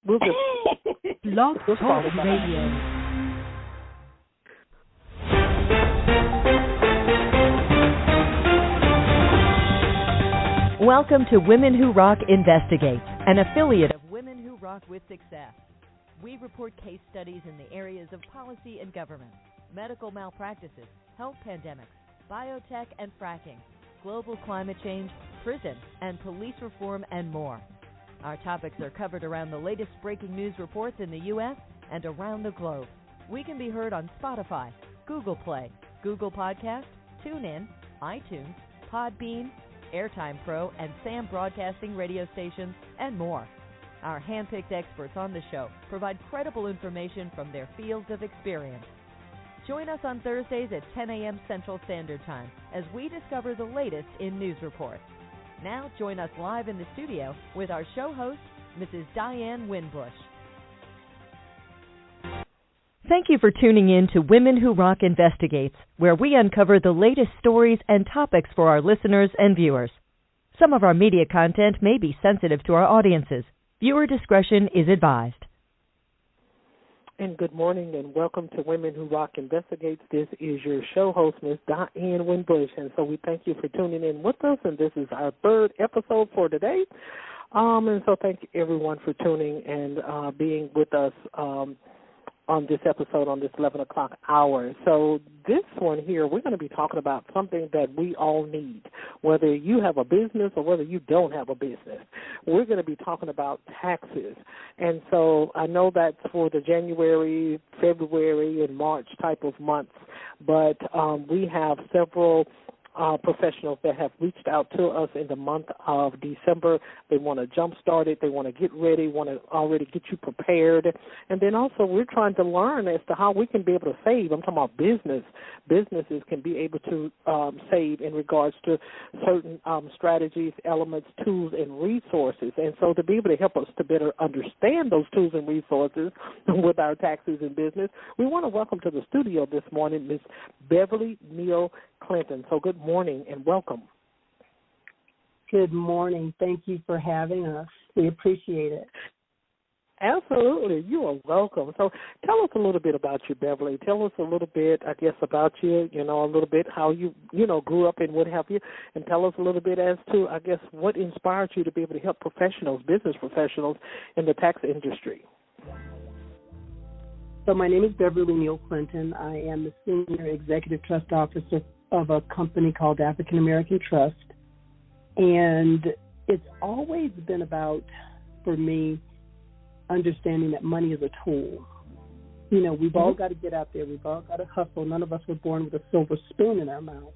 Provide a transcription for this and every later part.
We'll just Blog Talk Radio. Welcome to Women Who Rock Investigates, an affiliate of Women Who Rock with Success. We report case studies in the areas of policy and government, medical malpractices, health pandemics, biotech and fracking, global climate change, prison, and police reform, and more. Our topics are covered around the latest breaking news reports in the U.S. and around the globe. We can be heard on Spotify, Google Play, Google Podcast, TuneIn, iTunes, Podbean, Airtime Pro, and SAM Broadcasting radio stations, and more. Our hand-picked experts on the show provide credible information from their fields of experience. Join us on Thursdays at 10 a.m. Central Standard Time as we discover the latest in news reports. Now join us live in the studio with our show host, Mrs. Diane Winbush. Thank you for tuning in to Women Who Rock Investigates, where we uncover the latest stories and topics for our listeners and viewers. Some of our media content may be sensitive to our audiences. Viewer discretion is advised. And good morning and welcome to Women Who Rock Investigates. This is your show host, Ms. Diane Winbush. And so we thank you for tuning in with us. And this is our third episode for today. And so thank you everyone for tuning and being with us on this episode on this 11 o'clock hour. So this one here, we're going to be talking about something that we all need, whether you have a business or whether you don't have a business. We're going to be talking about taxes. And so I know that's for the January, February, and March type of months, but we have several professionals that have reached out to us in the month of December. They want to jumpstart it. They want to get ready, want to already get you prepared. And then also we're trying to learn as to how we can be able to save. I'm talking about business. Businesses can be able to save in regards to certain strategies, elements, tools, and resources. And so to be able to help us to better understand those tools and resources with our taxes and business, we want to welcome to the studio this morning Ms. Beverly Neal Clinton. So good morning and welcome. Good morning. Thank you for having us. We appreciate it. Absolutely. You are welcome. So tell us a little bit about you, Beverly. Tell us a little bit, I guess, about you, a little bit how you, grew up and what have you, and tell us a little bit as to, I guess, what inspired you to be able to help professionals, business professionals in the tax industry. So my name is Beverly Neal Clinton. I am the Senior Executive Trust Officer of a company called African American Trust. And it's always been about, for me, understanding that money is a tool. We've all got to get out there. We've all got to hustle. None of us were born with a silver spoon in our mouth.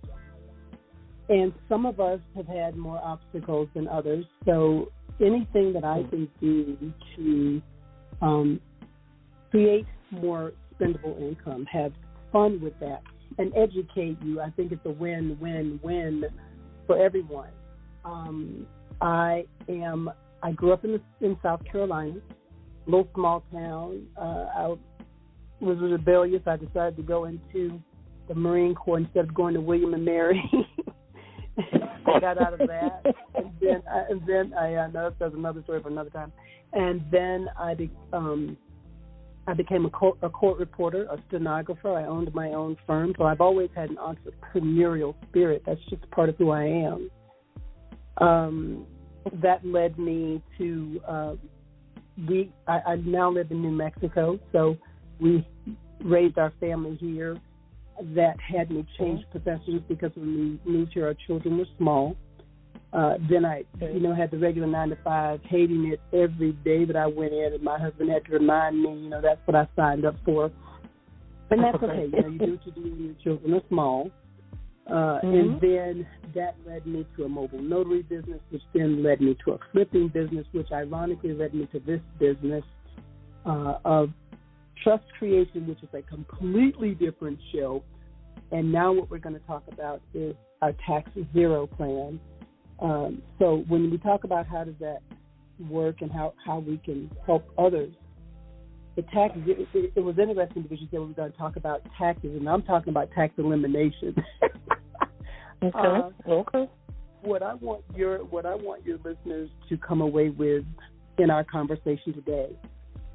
And some of us have had more obstacles than others. So anything that I can do to create more spendable income, have fun with that, and educate you, I think it's a win-win-win for everyone. I grew up in South Carolina, a little small town. I was rebellious. I decided to go into the Marine Corps instead of going to William and Mary. I got out of that, and then I know that's another story for another time. And then I became a court reporter, a stenographer. I owned my own firm, so I've always had an entrepreneurial spirit. That's just part of who I am. That led me to, I now live in New Mexico, so we raised our family here. That had me change professions because when we moved here, our children were small. Then I, had the regular 9 to 5, hating it every day that I went in, and my husband had to remind me, that's what I signed up for. And that's okay. You do what you do when your children are small. And then that led me to a mobile notary business, which then led me to a flipping business, which ironically led me to this business of trust creation, which is a completely different show. And now what we're going to talk about is our tax zero plan. So when we talk about how does that work and how we can help others, it was interesting because you said we were going to talk about taxes, and I'm talking about tax elimination. Okay. What I want your listeners to come away with in our conversation today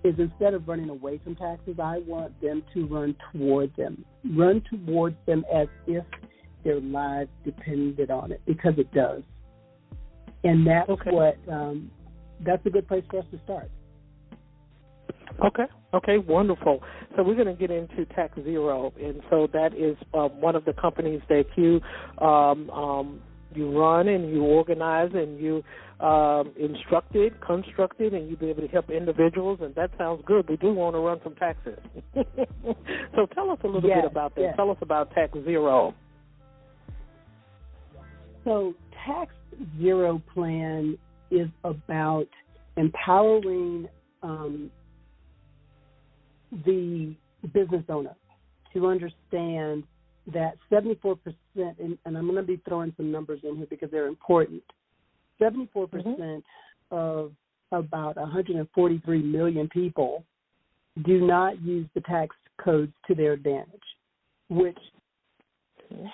is instead of running away from taxes, I want them to run towards them as if their lives depended on it, because it does. And that's that's a good place for us to start. Okay, wonderful. So we're going to get into Tax Zero, and so that is one of the companies that you run and you organize and you instructed, constructed, and you be able to help individuals, and that sounds good. We do want to run from taxes. So tell us a little bit about that. Yes. Tell us about Tax Zero. So Tax Zero plan is about empowering the business owner to understand that 74%, and I'm going to be throwing some numbers in here because they're important, 74% of about 143 million people do not use the tax codes to their advantage, which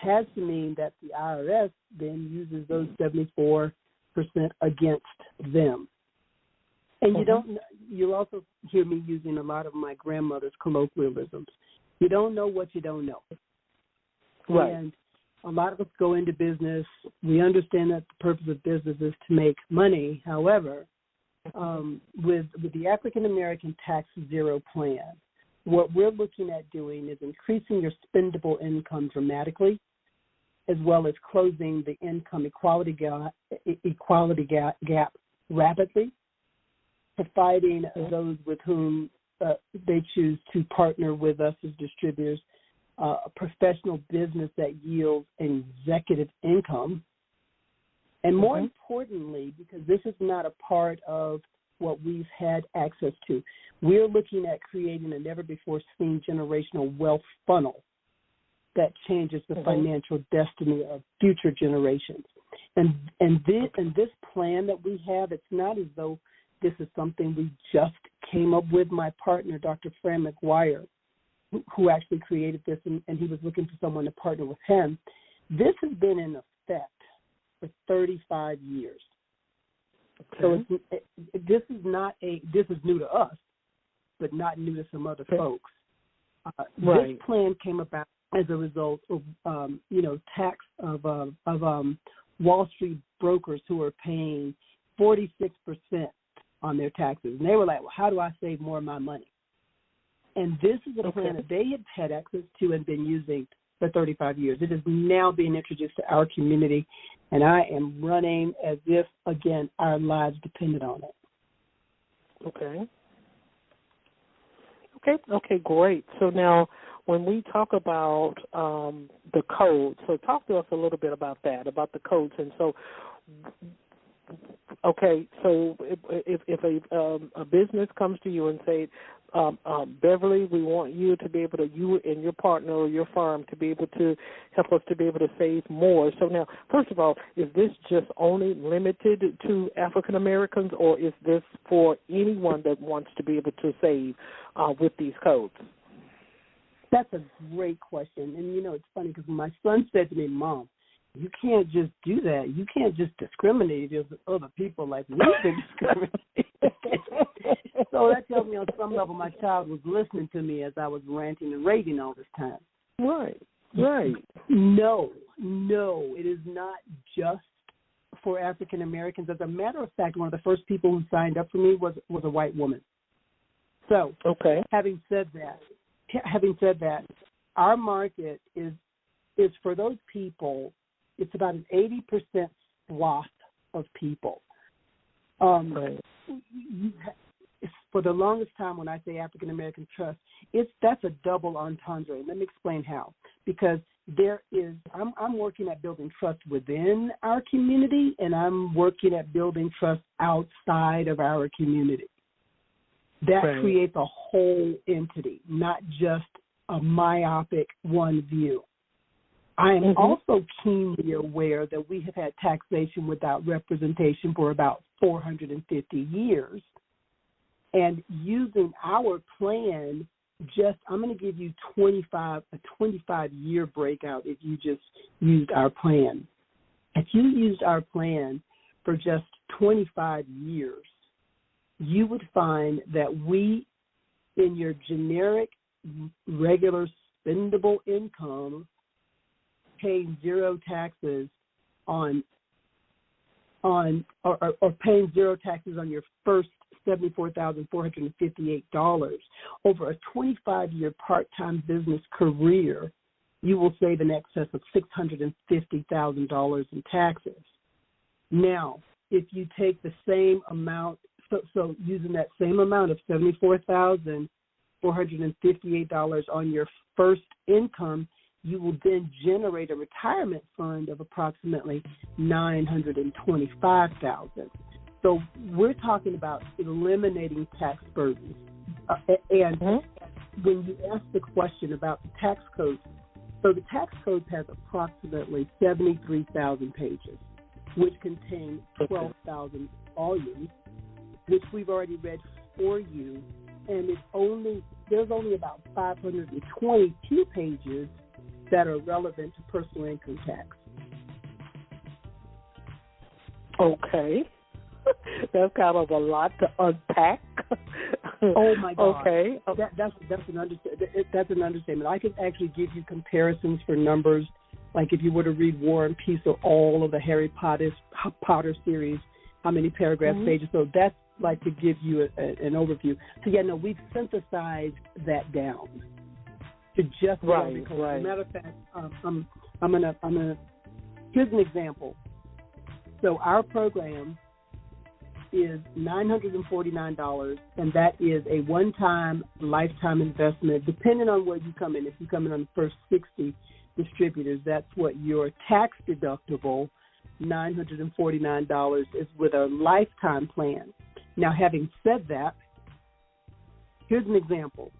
has to mean that the IRS then uses those 74% against them. And you'll also hear me using a lot of my grandmother's colloquialisms. You don't know what you don't know. Right. And a lot of us go into business. We understand that the purpose of business is to make money. However, with the African American Tax Zero plan, what we're looking at doing is increasing your spendable income dramatically, as well as closing the income equality gap rapidly, providing those with whom they choose to partner with us as distributors a professional business that yields an executive income. And more importantly, because this is not a part of what we've had access to, we're looking at creating a never-before-seen generational wealth funnel that changes the financial destiny of future generations. And this plan that we have, it's not as though this is something we just came up with. My partner, Dr. Fran McGuire, who actually created this, and he was looking for someone to partner with him. This has been in effect for 35 years. So this is new to us, but not new to some other folks. This plan came about as a result of Wall Street brokers who are paying 46% on their taxes, and they were like, "Well, how do I save more of my money?" And this is a plan that they had access to and been using for 35 years. It is now being introduced to our community, and I am running as if, again, our lives depended on it. Okay, great. So now when we talk about the codes, so talk to us a little bit about that, about the codes. And so, so if a business comes to you and say, Beverly, we want you to be able to, you and your partner or your firm, to be able to help us to be able to save more. So now, first of all, is this just only limited to African Americans, or is this for anyone that wants to be able to save with these codes? That's a great question. And, it's funny because my son said to me, "Mom, you can't just do that. You can't just discriminate against other people like we've been discriminated." So that tells me on some level my child was listening to me as I was ranting and raving all this time. Right. No, it is not just for African Americans. As a matter of fact, one of the first people who signed up for me was a white woman. So having said that, our market is for those people. It's about an 80% swath of people. For the longest time, when I say African American Trust, that's a double entendre. Let me explain how. Because I'm working at building trust within our community, and I'm working at building trust outside of our community. That creates a whole entity, not just a myopic one view. I am also keenly aware that we have had taxation without representation for about 450 years. And using our plan, I'm going to give you a 25-year breakout if you just used our plan. If you used our plan for just 25 years, you would find that we, in your generic, regular, spendable income, pay zero taxes on paying zero taxes on your first $74,458 over a 25-year part-time business career, you will save in excess of $650,000 in taxes. Now, if you take the same amount, so using that same amount of $74,458 on your first income, you will then generate a retirement fund of approximately $925,000. So we're talking about eliminating tax burdens. And when you ask the question about the tax code, so the tax code has approximately 73,000 pages, which contain 12,000 volumes, which we've already read for you, and there's only about 522 pages that are relevant to personal income tax. Okay. That's kind of a lot to unpack. Oh, my God. Okay. That's an understatement. I could actually give you comparisons for numbers, like if you were to read War and Peace or all of the Harry Potter series, how many paragraphs, pages. So that's like to give you an overview. So, yeah, no, we've synthesized that down to just right. As a matter of fact, I'm gonna here's an example. So our program is $949, and that is a one-time, lifetime investment, depending on where you come in. If you come in on the first 60 distributors, that's what your tax-deductible $949 is with a lifetime plan. Now, having said that, here's an example.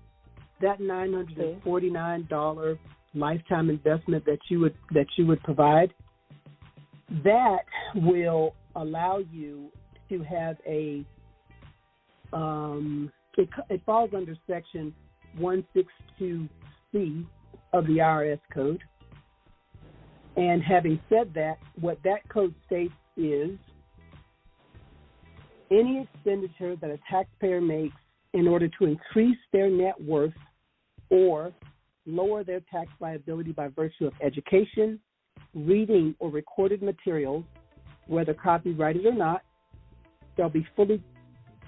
That $949 lifetime investment that you would provide, that will allow you to have it falls under Section 162C of the IRS code. And having said that, what that code states is any expenditure that a taxpayer makes in order to increase their net worth or lower their tax liability by virtue of education, reading, or recorded materials, whether copyrighted or not, they'll be fully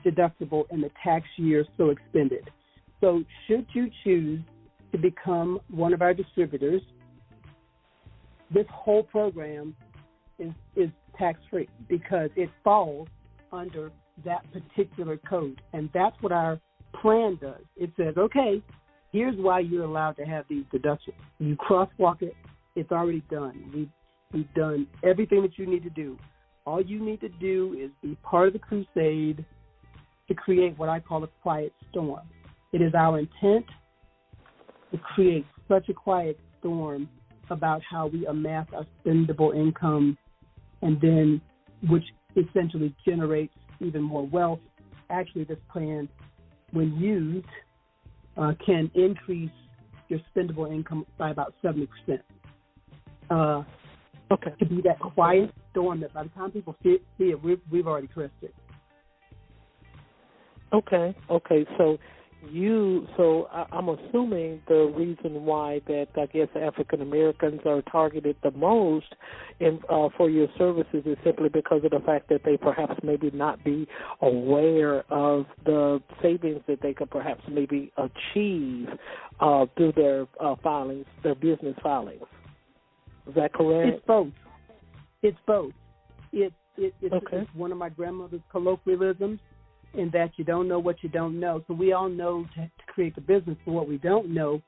deductible in the tax year so expended. So should you choose to become one of our distributors, this whole program is tax-free because it falls under that particular code. And that's what our plan does. It says, okay, here's why you're allowed to have these deductions. You crosswalk it, it's already done. We've done everything that you need to do. All you need to do is be part of the crusade to create what I call a quiet storm. It is our intent to create such a quiet storm about how we amass our spendable income and then which essentially generates even more wealth. Actually, this plan, when used, can increase your spendable income by about 70%. To be that quiet storm that by the time people see it, we've already pressed it. Okay. So I'm assuming the reason why that I guess African Americans are targeted the most for your services is simply because of the fact that they perhaps maybe not be aware of the savings that they could perhaps maybe achieve through their filings, their business filings. Is that correct? It's both. It's one of my grandmother's colloquialisms, in that you don't know what you don't know. So we all know to create the business, but what we don't know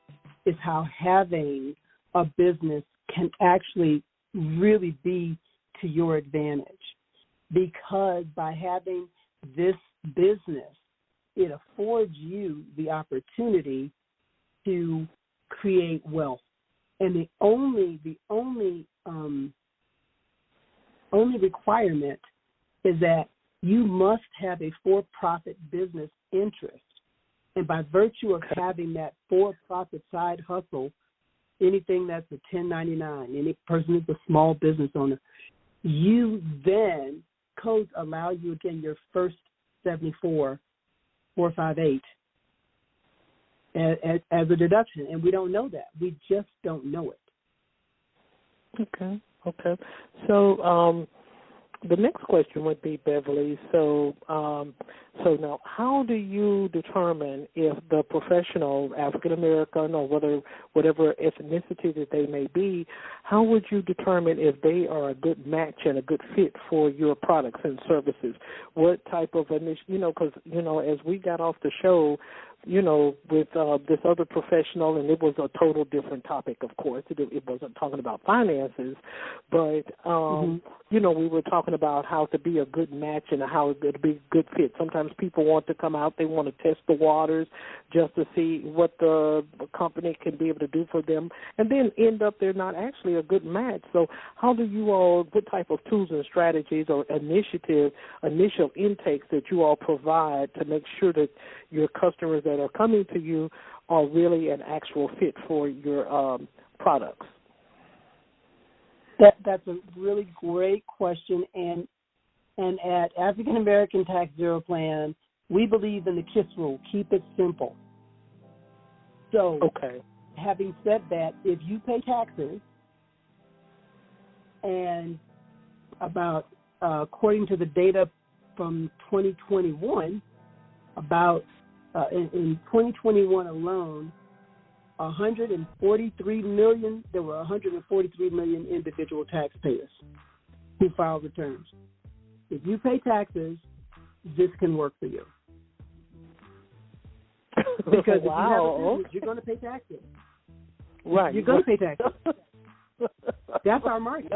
is how having a business can actually really be to your advantage. Because by having this business, it affords you the opportunity to create wealth. And the only requirement is that you must have a for-profit business interest. And by virtue of having that for-profit side hustle, anything that's a 1099, any person who's a small business owner, you then, codes allow you, again, your first $74,458 as a deduction, and we don't know that. We just don't know it. Okay. So the next question would be, Beverly, so now how do you determine if the professional, African-American or whatever ethnicity that they may be, how would you determine if they are a good match and a good fit for your products and services? What type of because, as we got off the show, with this other professional, and it was a total different topic, of course. It wasn't talking about finances, but, we were talking about how to be a good match and how to be a good fit. Sometimes people want to come out, they want to test the waters just to see what the company can be able to do for them, and then end up they're not actually a good match. So how do you all, what type of tools and strategies or initial intakes that you all provide to make sure that your customers that are coming to you are really an actual fit for your products? That's a really great question, and at African American Tax Zero Plan, we believe in the KISS rule: keep it simple. So, having said that, if you pay taxes, and according to the data from 2021, in 2021 alone, there were 143 million individual taxpayers who filed returns. If you pay taxes, this can work for you. Because if you have a business, you're going to pay taxes. Right. You're going to pay taxes. That's our market.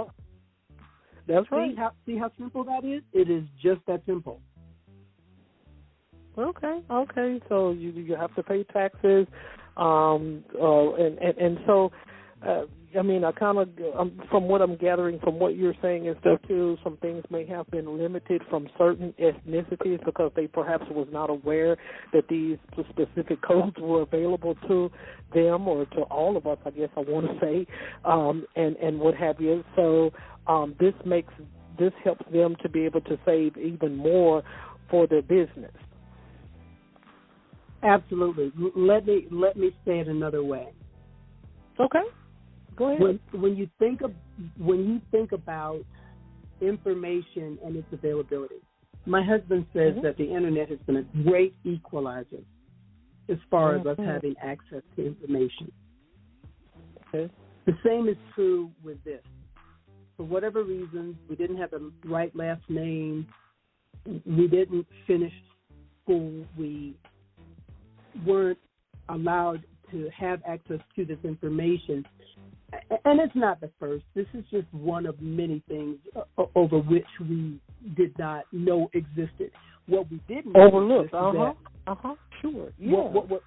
That's right. See how simple that is? It is just that simple. Okay. So you have to pay taxes, and so I kind of from what I'm gathering from what you're saying and stuff too, some things may have been limited from certain ethnicities because they perhaps was not aware that these specific codes were available to them or to all of us, I guess I want to say, and what have you. So this helps them to be able to save even more for their business. Absolutely. Let me say it another way. Okay, go ahead. When you think about information and its availability, my husband says that the internet has been a great equalizer as far as us having access to information. Okay. The same is true with this. For whatever reasons, we didn't have the right last name. We didn't finish school. We weren't allowed to have access to this information. And it's not the first. This is just one of many things over which we did not know existed. What we didn't overlook. Sure. Yeah.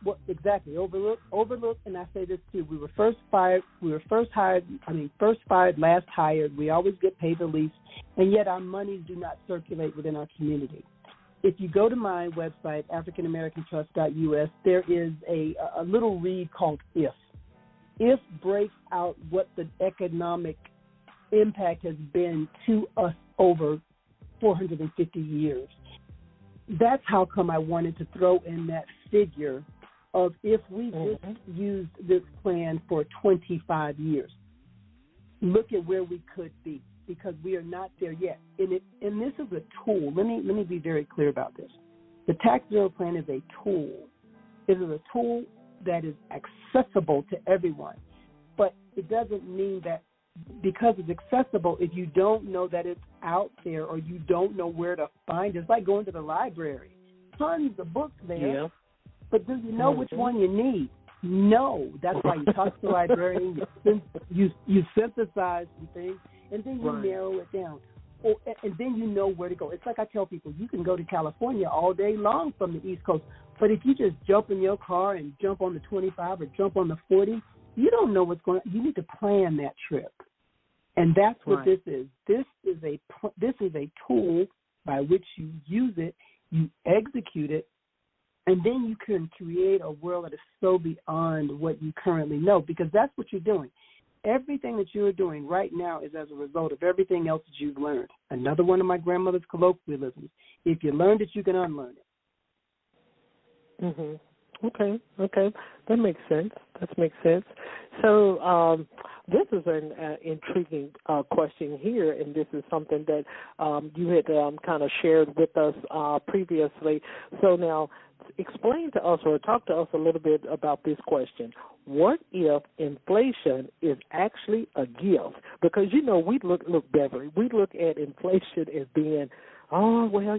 What exactly? Overlook. And I say this too. We were first fired, last hired. We always get paid the least, and yet our monies do not circulate within our community. If you go to my website, AfricanAmericanTrust.us, there is a little read called IF. IF breaks out what the economic impact has been to us over 450 years. That's how come I wanted to throw in that figure of if we just used this plan for 25 years, look at where we could be, because we are not there yet. And this is a tool. Let me be very clear about this. The Tax Zero Plan is a tool. It is a tool that is accessible to everyone. But it doesn't mean that because it's accessible, if you don't know that it's out there or you don't know where to find it, it's like going to the library. Tons of books there, but do you know which one you need? No. That's why you talk to the librarian, you synthesize some things, and then you narrow it down. And then you know where to go. It's like I tell people, you can go to California all day long from the East Coast, but if you just jump in your car and jump on the 25 or jump on the 40, you don't know what's going on. You need to plan that trip. And that's what this is. This is a tool by which you use it, you execute it, and then you can create a world that is so beyond what you currently know, because that's what you're doing. Everything that you're doing right now is as a result of everything else that you've learned. Another one of my grandmother's colloquialisms: if you learned it, you can unlearn it. Mhm. Okay. That makes sense. So this is an intriguing question here, and this is something that you had kind of shared with us previously. So now explain to us or talk to us a little bit about this question. What if inflation is actually a gift? Because, we look, Beverly, we look at inflation as being, oh, well,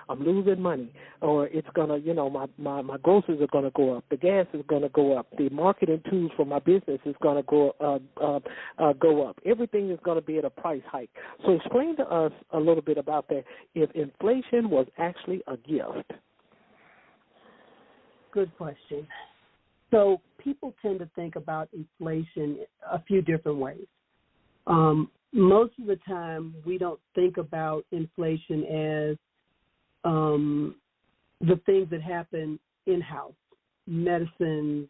I'm losing money, or it's going to, my groceries are going to go up, the gas is going to go up, the marketing tools for my business is going to go up. Everything is going to be at a price hike. So explain to us a little bit about that, if inflation was actually a gift. Good question. So people tend to think about inflation a few different ways. Most of the time, we don't think about inflation as the things that happen in-house: medicine,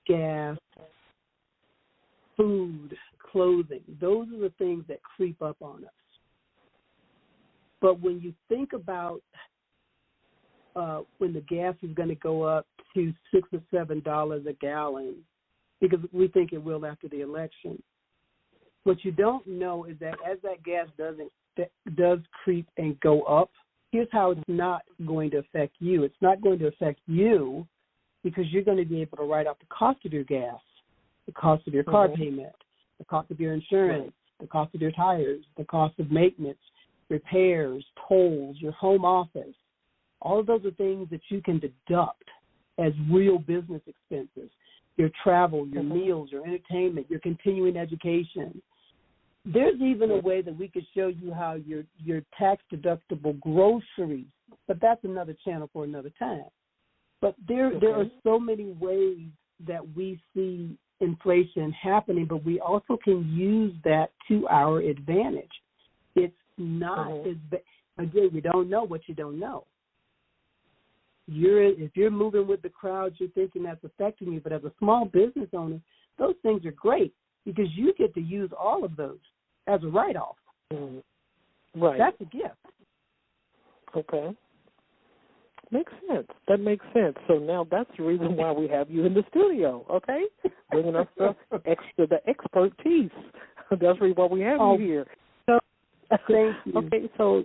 gas, food, clothing. Those are the things that creep up on us. But when you think about when the gas is going to go up to $6 or $7 a gallon, because we think it will after the election, what you don't know is that as that gas does creep and go up, here's how it's not going to affect you. It's not going to affect you because you're going to be able to write off the cost of your gas, the cost of your car payment, the cost of your insurance, the cost of your tires, the cost of maintenance, repairs, tolls, your home office. All of those are things that you can deduct as real business expenses: your travel, your meals, your entertainment, your continuing education. There's even a way that we could show you how your tax-deductible groceries, but that's another channel for another time. But there are so many ways that we see inflation happening, but we also can use that to our advantage. It's not again, you don't know what you don't know. If you're moving with the crowd, you're thinking that's affecting you. But as a small business owner, those things are great because you get to use all of those as a write-off. Right. That's a gift. Okay. Makes sense. That makes sense. So now that's the reason why we have you in the studio, okay? Bringing us the expertise. That's the reason why we have you here. So, thank you. Okay, so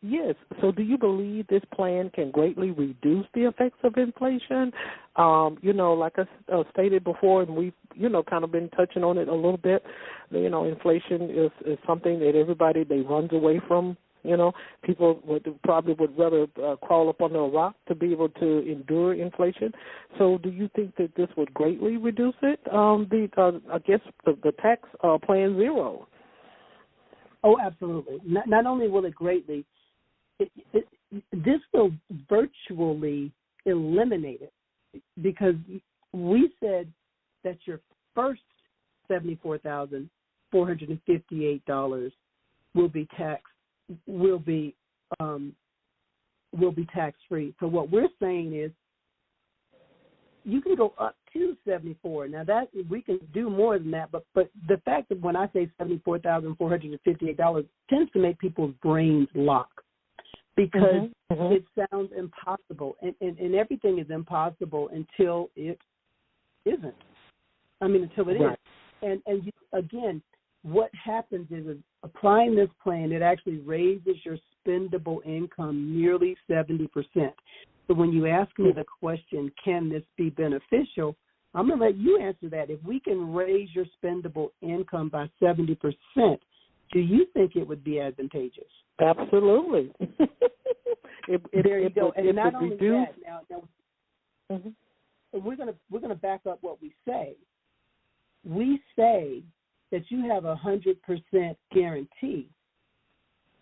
yes. So do you believe this plan can greatly reduce the effects of inflation? Like I stated before, and we've, kind of been touching on it a little bit. Inflation is something that everybody, they runs away from. People would rather crawl up under a rock to be able to endure inflation. So do you think that this would greatly reduce it? The tax plan zero. Oh, absolutely. Not only will it greatly, this will virtually eliminate it, because we said that your first $74,458 will be tax free. So what we're saying is you can go up to 74. Now that we can do more than that, but the fact that when I say $74,458 tends to make people's brains lock, because it sounds impossible, and everything is impossible until it isn't. Until it is. And again, what happens is applying this plan, it actually raises your spendable income nearly 70%. So when you ask me the question, can this be beneficial, I'm going to let you answer that. If we can raise your spendable income by 70%, do you think it would be advantageous? Absolutely. There you go. And not only reduce. That, now we're going to back up what we say. We say that you have 100% guarantee.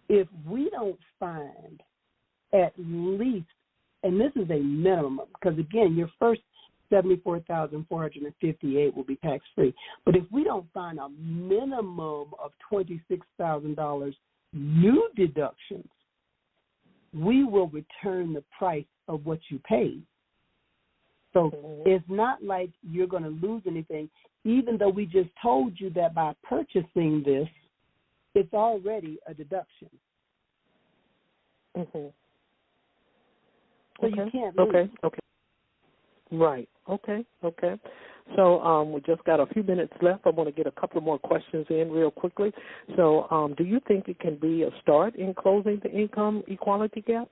If we don't find at least, and this is a minimum, because again, your first $74,458 will be tax free. But if we don't find a minimum of $26,000 new deductions, we will return the price of what you paid. So it's not like you're going to lose anything, even though we just told you that by purchasing this, it's already a deduction. Mm-hmm. So you can't lose. Okay. Right. Okay. So we just got a few minutes left. I want to get a couple more questions in real quickly. So do you think it can be a start in closing the income equality gap?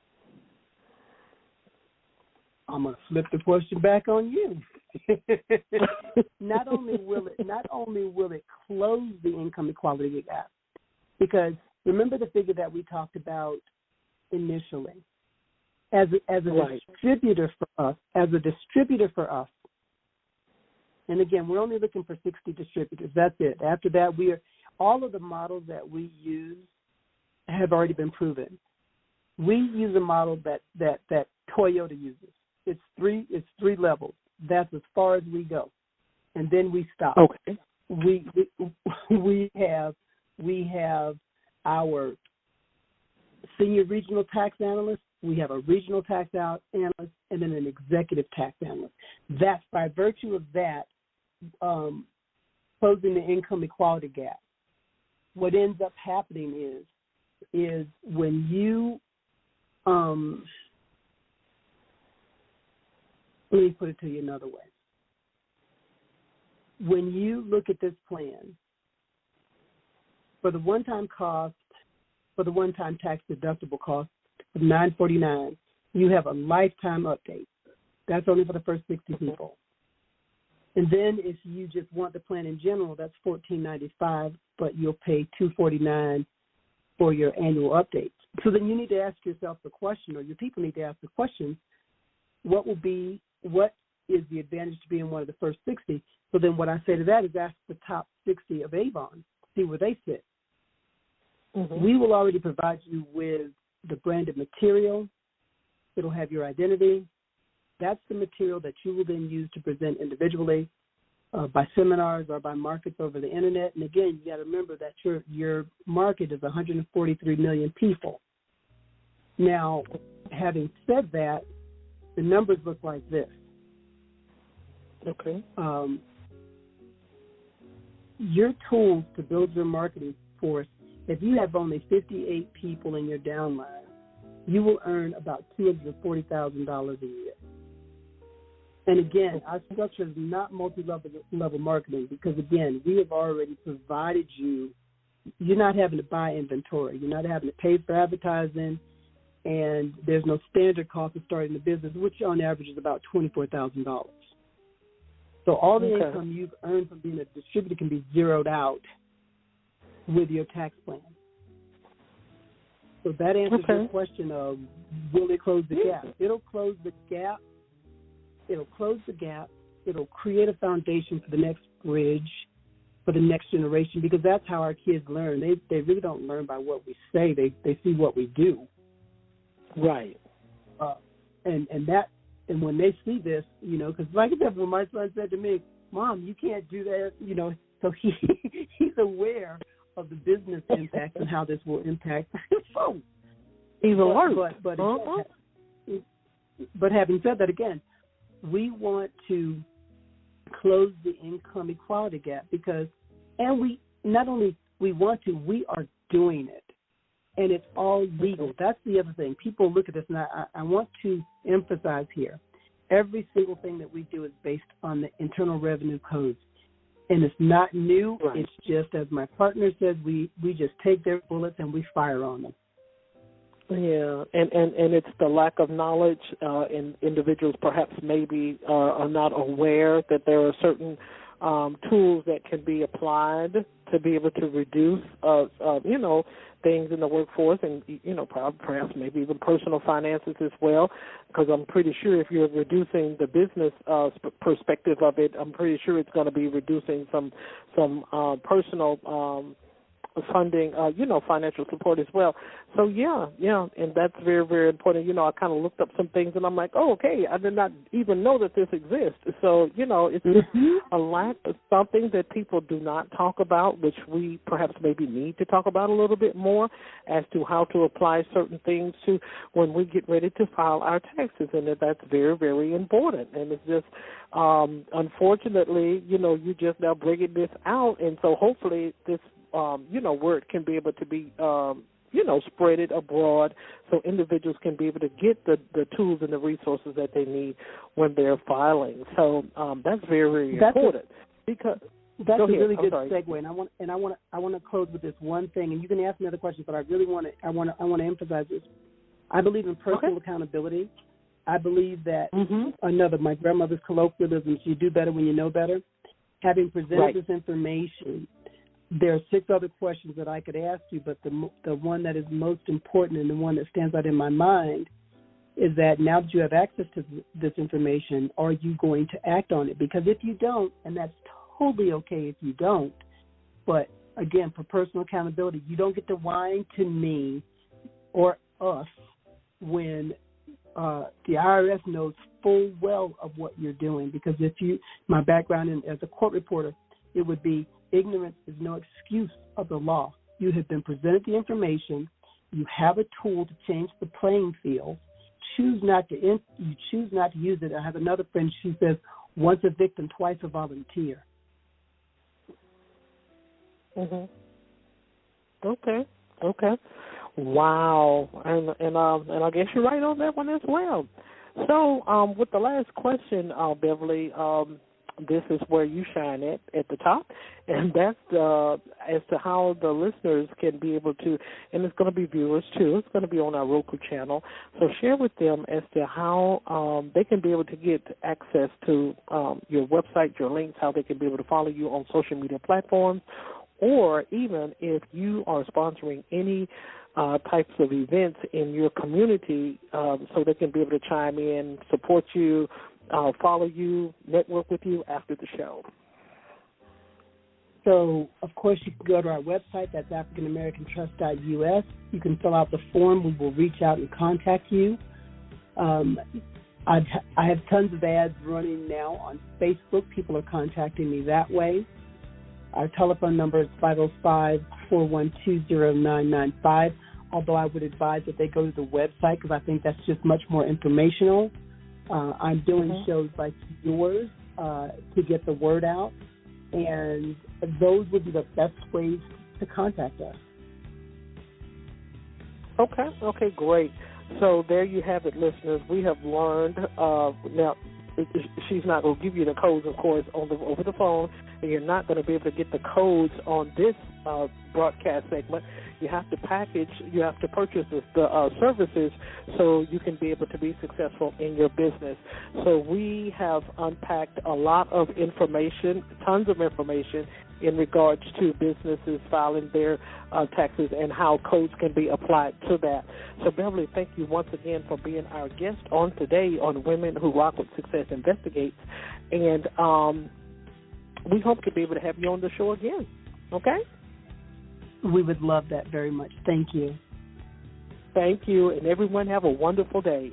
I'm going to flip the question back on you. Not only will it close the income equality gap, because remember the figure that we talked about initially. As a distributor for us, and again, we're only looking for 60 distributors. That's it. After that, all of the models that we use have already been proven. We use a model that Toyota uses. It's three levels. That's as far as we go, and then we stop. Okay. We have our senior regional tax analyst. We have a regional tax analyst, and then an executive tax analyst. That's by virtue of that, closing the income equality gap. What ends up happening is when you, let me put it to you another way. When you look at this plan, for the one-time cost, for the one-time tax deductible cost, of $949, you have a lifetime update. That's only for the first 60 people. And then if you just want the plan in general, that's $14.95, but you'll pay $249 for your annual updates. So then you need to ask yourself the question, or your people need to ask the question, what is the advantage to being one of the first 60? So then what I say to that is ask the top 60 of Avon, see where they sit. Mm-hmm. We will already provide you with the branded material. It'll have your identity. That's the material that you will then use to present individually by seminars or by markets over the internet. And again, you got to remember that your market is 143 million people. Now, having said that, the numbers look like this. Okay. Your tools to build your marketing force, if you have only 58 people in your downline, you will earn about $240,000 a year. And again, our structure is not multi-level marketing because, again, we have already provided you. You're not having to buy inventory. You're not having to pay for advertising, and there's no standard cost of starting the business, which on average is about $24,000. So all the income you've earned from being a distributor can be zeroed out with your tax plan. So that answers your question of will it close the gap? It'll close the gap. It'll close the gap. It'll create a foundation for the next bridge, for the next generation, because that's how our kids learn. They really don't learn by what we say. They see what we do. Right. And when they see this, because like I said, when my son said to me, "Mom, you can't do that," so he's aware of the business impact and how this will impact his phone. He's alert. But having said that, again, we want to close the income equality gap because, and we not only we want to, we are doing it, and it's all legal. That's the other thing. People look at this, and I want to emphasize here, every single thing that we do is based on the Internal Revenue Codes. And it's not new. Right. It's just, as my partner says, we just take their bullets and we fire on them. Yeah, and it's the lack of knowledge, and individuals perhaps maybe are not aware that there are certain tools that can be applied to be able to reduce, things in the workforce and, perhaps maybe even personal finances as well, because I'm pretty sure if you're reducing the business perspective of it, I'm pretty sure it's going to be reducing some personal funding, financial support as well. So, yeah, and that's very, very important. I kind of looked up some things, and I'm like, oh, okay, I did not even know that this exists. So, it's just a lack of something that people do not talk about, which we perhaps maybe need to talk about a little bit more as to how to apply certain things to when we get ready to file our taxes, and that's very, very important. And it's just, unfortunately, you just now bringing this out, and so hopefully this, word can be able to be, spread it abroad so individuals can be able to get the tools and the resources that they need when they're filing. So that's very, very important. That's a really good segue, and I want to close with this one thing. And you can ask me other questions, but I really want to emphasize this. I believe in personal accountability. I believe that my grandmother's colloquialism, you do better when you know better. Having presented this information, there are 6 other questions that I could ask you, but the one that is most important and the one that stands out in my mind is that now that you have access to this information, are you going to act on it? Because if you don't, and that's totally okay if you don't, but again, for personal accountability, you don't get to whine to me or us when the IRS knows full well of what you're doing. Because my background as a court reporter, it would be ignorance is no excuse of the law. You have been presented the information. You have a tool to change the playing field. You choose not to use it. I have another friend. She says, "Once a victim, twice a volunteer." Okay. Wow. And I guess you're right on that one as well. So with the last question, Beverly, this is where you shine at the top, and that's as to how the listeners can be able to, and it's going to be viewers too, it's going to be on our Roku channel, so share with them as to how they can be able to get access to your website, your links, how they can be able to follow you on social media platforms, or even if you are sponsoring any types of events in your community, so they can be able to chime in, support you, follow you, network with you after the show. So, of course, you can go to our website. That's AfricanAmericanTrust.us. You can fill out the form. We will reach out and contact you. I have tons of ads running now on Facebook. People are contacting me that way. Our telephone number is 505-412-0995, although I would advise that they go to the website because I think that's just much more informational. I'm doing shows like yours to get the word out, and those would be the best ways to contact us. Okay, great. So there you have it, listeners. We have learned now. She's not going to give you the codes, of course, over the phone, and you're not going to be able to get the codes on this broadcast segment. You have to purchase the services so you can be able to be successful in your business. So we have unpacked a lot of information, tons of information in regards to businesses filing their taxes and how codes can be applied to that. So, Beverly, thank you once again for being our guest on today on Women Who Rock with Success Investigates. And we hope to be able to have you on the show again. Okay? We would love that very much. Thank you. Thank you, and everyone have a wonderful day.